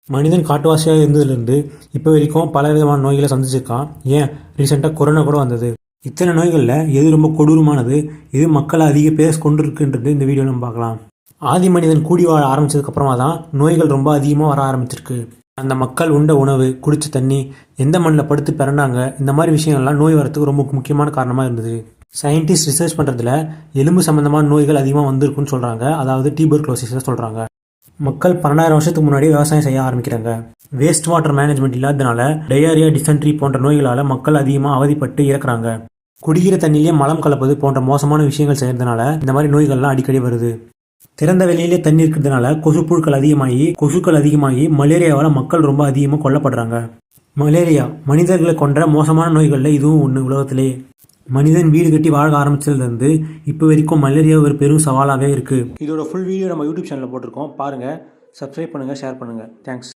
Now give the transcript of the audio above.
மனிதன் காட்டுவாசியாக இருந்ததுலேருந்து இப்போ வரைக்கும் பல விதமான நோய்களை சந்திச்சிருக்கான். ஏன் ரீசெண்டாக கொரோனா கூட வந்தது. இத்தனை நோய்களில் எது ரொம்ப கொடூரமானது, எது மக்களை அதிக பேர் கொண்டு இருக்குன்றது இந்த வீடியோ நம்ம பார்க்கலாம். ஆதி மனிதன் கூடி வாழ ஆரம்பிச்சதுக்கப்புறமா தான் நோய்கள் ரொம்ப அதிகமாக வர ஆரம்பிச்சிருக்கு. அந்த மக்கள் உண்ட உணவு, குடிச்ச தண்ணி, எந்த மண்ணில் படுத்து பிறந்தாங்க, இந்த மாதிரி விஷயங்கள்லாம் நோய் வரத்துக்கு ரொம்ப முக்கியமான காரணமாக இருந்தது. சயின்டிஸ்ட் ரிசர்ச் பண்ணுறதுல எலும்பு சம்மந்தமான நோய்கள் அதிகமாக வந்திருக்குன்னு சொல்கிறாங்க. அதாவது டியூபர்குலோசிஸ் சொல்கிறாங்க. மக்கள் 12,000 வருஷத்துக்கு முன்னாடி விவசாயம் செய்ய ஆரம்பிக்கிறாங்க. வேஸ்ட் வாட்டர் மேனேஜ்மெண்ட் இல்லாதனால டயரியா, டிசென்ட்ரி போன்ற நோய்களால் மக்கள் அதிகமாக அவதிப்பட்டு இறக்குறாங்க. குடிக்கிற தண்ணியிலே மலம் கலப்பது போன்ற மோசமான விஷயங்கள் செய்யறதுனால இந்த மாதிரி நோய்கள்லாம் அடிக்கடி வருது. திறந்த வெளியிலே தண்ணி இருக்கிறதுனால கொசுக்கள் அதிகமாகி மலேரியாவால் மக்கள் ரொம்ப அதிகமாக கொல்லப்படுறாங்க. மலேரியா மனிதர்களை கொன்ற மோசமான நோய்களில் இதுவும் ஒன்று. உலகத்திலேயே மனிதன் வீடு கட்டி வாழ ஆரம்பிச்சதுலேருந்து இப்போ வரைக்கும் மலேரியா ஒரு பெரும் சவாலாகவே இருக்குது. இதோட ஃபுல் வீடியோ நம்ம யூடியூப் சேனலில் போட்டிருக்கோம், பாருங்கள். சப்ஸ்கிரைப் பண்ணுங்கள், ஷேர் பண்ணுங்கள். தேங்க்ஸ்.